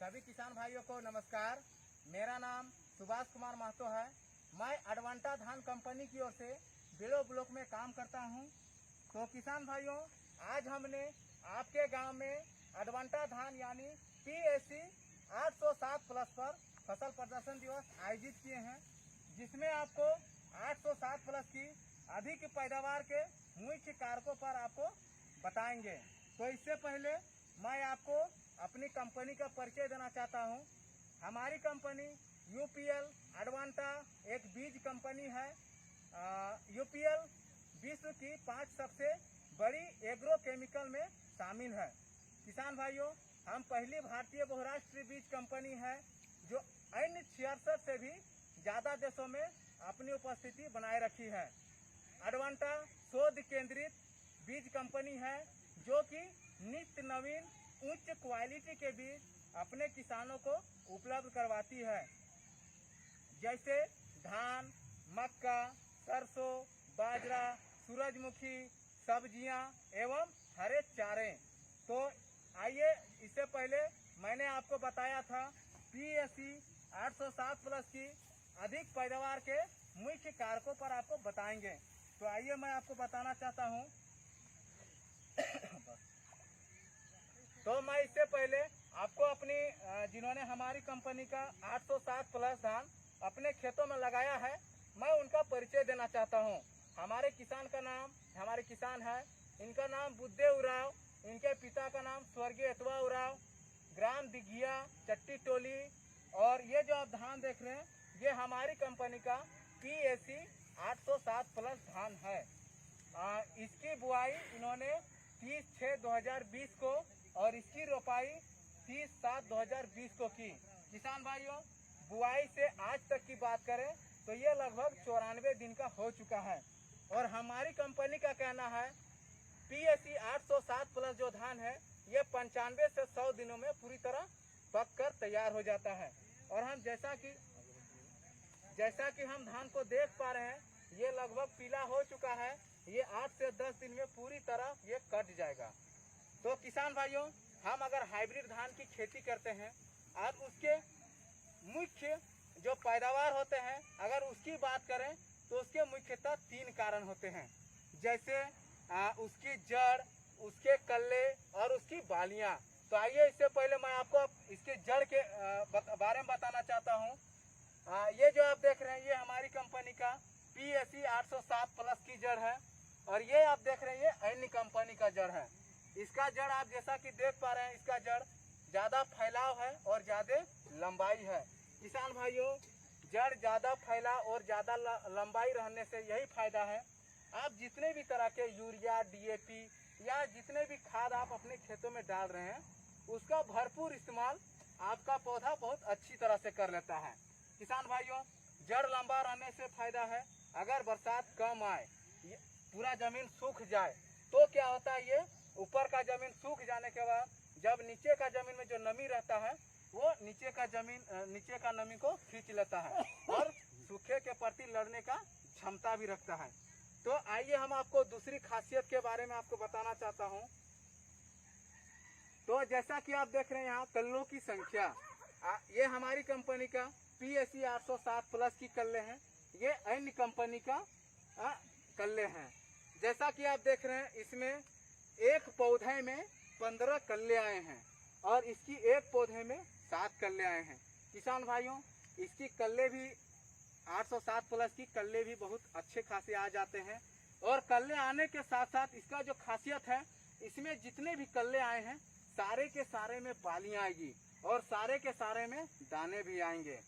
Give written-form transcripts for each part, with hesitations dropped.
सभी किसान भाइयों को नमस्कार। मेरा नाम सुभाष कुमार महतो है। मैं अडवांटा धान कंपनी की ओर से बेलो ब्लॉक में काम करता हूं। तो किसान भाइयों, आज हमने आपके गांव में अडवांटा धान यानी PAC 807 प्लस पर फसल प्रदर्शन दिवस आयोजित किए हैं, जिसमें आपको 807 प्लस की अधिक पैदावार के मुख्य कारकों पर आपको बताएंगे। तो इससे पहले मैं आपको अपनी कंपनी का परिचय देना चाहता हूं। हमारी कंपनी UPL अडवांटा एक बीज कंपनी है। UPL विश्व की 5 सबसे बड़ी एग्रो केमिकल में शामिल है। किसान भाइयों, हम पहली भारतीय बहुराष्ट्रीय बीज कंपनी है जो अन्य 66 से भी ज़्यादा देशों में अपनी उपस्थिति बनाए रखी है। अडवांटा शोध केंद्रित बीज कंपनी है जो कि नित्य नवीन उच्च क्वालिटी के बीज अपने किसानों को उपलब्ध करवाती है, जैसे धान, मक्का, सरसों, बाजरा, सूरजमुखी, सब्जियां एवं हरे चारे। तो आइए, इससे पहले मैंने आपको बताया था PAC 807 प्लस की अधिक पैदावार के मुख्य कारकों पर आपको बताएंगे। तो आइए मैं आपको बताना चाहता हूं। तो मैं इससे पहले आपको अपनी जिन्होंने हमारी कंपनी का 807 प्लस धान अपने खेतों में लगाया है, मैं उनका परिचय देना चाहता हूं। हमारे किसान है, इनका नाम बुद्धे उराव, इनके पिता का नाम स्वर्गीय एतवा उराव, ग्राम दिघिया, चट्टी टोली। और ये जो आप धान देख रहे हैं, ये हमारी कंपनी का PAC 807 प्लस धान है। इसकी बुआई इन्होंने 30/6/2020 को और इसकी रोपाई 30/7/2020 को की। किसान भाइयों, बुआई से आज तक की बात करें तो ये लगभग 94 दिन का हो चुका है। और हमारी कंपनी का कहना है PAC 807 प्लस जो धान है, ये 95 से 100 दिनों में पूरी तरह पक कर तैयार हो जाता है। और हम जैसा कि हम धान को देख पा रहे हैं, ये लगभग पीला हो चुका है। ये 8 से 10 दिन में पूरी तरह ये कट जाएगा। तो किसान भाइयों, हम अगर हाइब्रिड धान की खेती करते हैं और उसके मुख्य जो पैदावार होते हैं, अगर उसकी बात करें तो उसके मुख्यतः 3 कारण होते हैं, जैसे उसकी जड़, उसके कल्ले और उसकी बालियां। तो आइए, इससे पहले मैं आपको इसके जड़ के बारे में बताना चाहता हूं। ये जो आप देख रहे हैं, ये हमारी कंपनी का PAC 807 प्लस की जड़ है। और ये आप देख रहे हैं, ये अन्य कंपनी का जड़ है। इसका जड़ आप जैसा कि देख पा रहे हैं, इसका जड़ ज़्यादा फैलाव है और ज़्यादा लंबाई है। किसान भाइयों, जड़ ज़्यादा फैला और ज़्यादा लंबाई रहने से यही फायदा है, आप जितने भी तरह के यूरिया, DAP या जितने भी खाद आप अपने खेतों में डाल रहे हैं, उसका भरपूर इस्तेमाल आपका पौधा बहुत अच्छी तरह से कर लेता है। किसान भाइयों, जड़ लंबा रहने से फायदा है, अगर बरसात कम आए, पूरा जमीन सूख जाए, तो क्या होता है, ये ऊपर का जमीन सूख जाने के बाद जब नीचे का जमीन में जो नमी रहता है, वो नीचे का नमी को खींच लेता है और सूखे के प्रति लड़ने का क्षमता भी रखता है। तो आइए, हम आपको दूसरी खासियत के बारे में आपको बताना चाहता हूं। तो जैसा कि आप देख रहे हैं, यहाँ कल्लों की संख्या, ये हमारी कंपनी का PAC 807 प्लस की कल्ले हैं, ये अन्य कंपनी का कल्ले हैं। जैसा कि आप देख रहे हैं, इसमें एक पौधे में 15 कल्ले आए हैं और इसकी एक पौधे में 7 कल्ले आए हैं। किसान भाइयों, इसकी कल्ले भी 807 प्लस की कल्ले भी बहुत अच्छे खासे आ जाते हैं। और कल्ले आने के साथ साथ इसका जो खासियत है, इसमें जितने भी कल्ले आए हैं, सारे के सारे में बालियां आएगी और सारे के सारे में दाने भी आएंगे।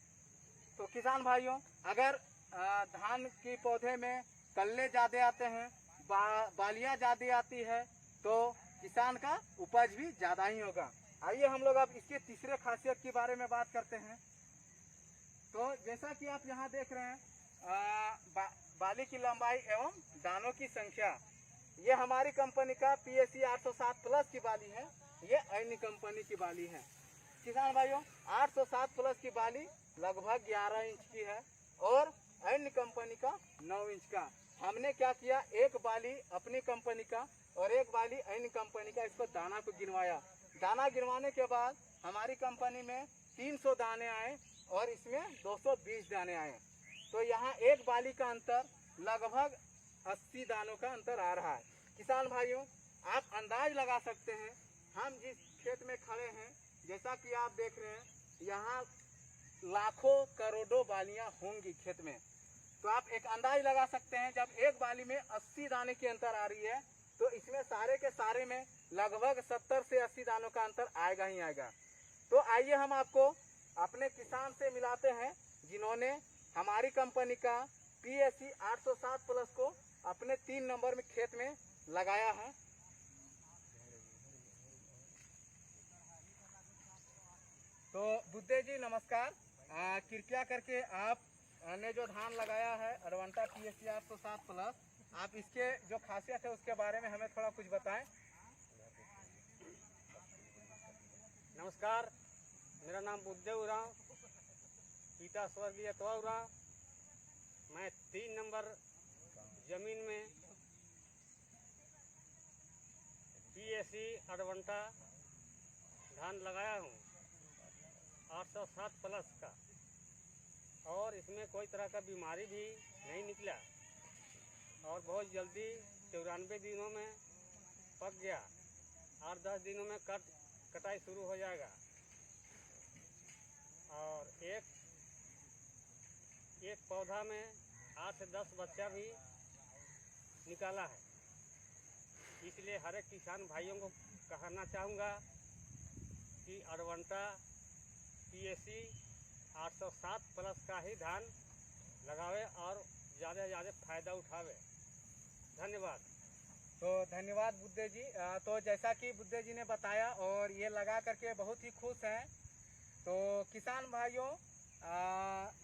तो किसान भाइयों, अगर धान की पौधे में कल्ले ज़्यादा आते हैं, बालियां ज़्यादा आती है, तो किसान का उपज भी ज़्यादा ही होगा। आइए, हम लोग अब इसके तीसरे खासियत के बारे में बात करते हैं। तो जैसा कि आप यहाँ देख रहे हैं, बाली की लंबाई एवं दानों की संख्या, ये हमारी कंपनी का PAC 807 प्लस की बाली है, ये अन्य कंपनी की बाली है। किसान भाइयों, 807 प्लस की बाली लगभग 11 इंच की है और अन्य कंपनी का 9 इंच का। हमने क्या किया, एक बाली अपनी कंपनी का और एक बाली अन्य कंपनी का, इसको दाना को गिनवाया। दाना गिनवाने के बाद हमारी कंपनी में 300 दाने आए और इसमें 220 दाने आए। तो यहाँ एक बाली का अंतर लगभग 80 दानों का अंतर आ रहा है। किसान भाइयों, आप अंदाज लगा सकते हैं हम जिस खेत में खड़े हैं, जैसा कि आप देख रहे हैं, यहाँ लाखों करोड़ों बालियाँ होंगी खेत में। तो आप एक अंदाज लगा सकते हैं, जब एक बाली में 80 दाने की अंतर आ रही है तो इसमें सारे के सारे में लगभग 70 से 80 दानों का अंतर आएगा ही आएगा। तो आइए हम आपको अपने किसान से मिलाते हैं जिन्होंने हमारी कंपनी का PSE 807 प्लस को अपने 3 नंबर में खेत में लगाया है। तो बुद्धे जी नमस्कार। कृपया करके आप ने जो धान लगाया है अडवांटा PSE 807 प्लस, आप इसके जो खासियत है उसके बारे में हमें थोड़ा कुछ बताएं। नमस्कार, मेरा नाम बुद्धे उरांव, पिता स्वर्गीय तो उरांव। मैं 3 नंबर जमीन में PSE अडवांटा धान लगाया हूँ 807 प्लस का, और इसमें कोई तरह का बीमारी भी नहीं निकला और बहुत जल्दी 94 दिनों में पक गया। 8-10 दिनों में कटाई शुरू हो जाएगा और एक पौधा में 8 से 10 बच्चा भी निकाला है। इसलिए हर एक किसान भाइयों को कहना चाहूँगा कि अडवांटा PSE 807 प्लस का ही धान लगावे और ज़्यादा से ज़्यादा फायदा उठावे। धन्यवाद। तो धन्यवाद बुद्धे जी। तो जैसा कि बुद्धे जी ने बताया और ये लगा करके बहुत ही खुश हैं। तो किसान भाइयों,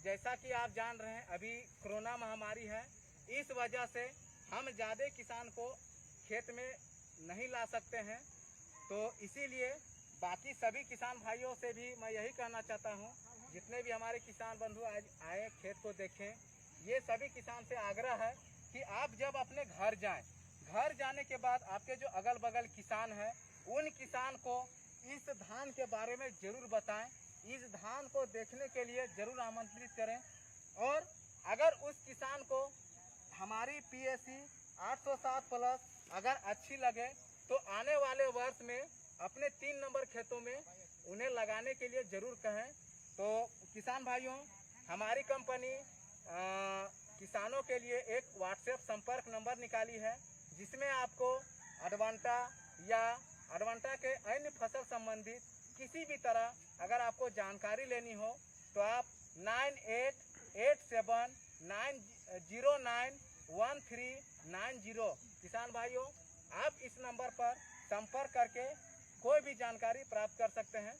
जैसा कि आप जान रहे हैं अभी कोरोना महामारी है, इस वजह से हम ज़्यादा किसान को खेत में नहीं ला सकते हैं। तो इसीलिए बाकी सभी किसान भाइयों से भी मैं यही कहना चाहता हूँ, जितने भी हमारे किसान बंधु आज आए खेत को देखें, ये सभी किसान से आग्रह है कि आप जब अपने घर जाएं, घर जाने के बाद आपके जो अगल बगल किसान हैं उन किसान को इस धान के बारे में ज़रूर बताएं, इस धान को देखने के लिए ज़रूर आमंत्रित करें। और अगर उस किसान को हमारी PSE 807 प्लस अगर अच्छी लगे तो आने वाले वर्ष में अपने 3 नंबर खेतों में उन्हें लगाने के लिए ज़रूर कहें। तो किसान भाइयों, हमारी कंपनी किसानों के लिए एक व्हाट्सएप संपर्क नंबर निकाली है, जिसमें आपको अडवांटा या अडवांटा के अन्य फसल संबंधित किसी भी तरह अगर आपको जानकारी लेनी हो तो आप 9887901390। किसान भाइयों, आप इस नंबर पर संपर्क करके कोई भी जानकारी प्राप्त कर सकते हैं।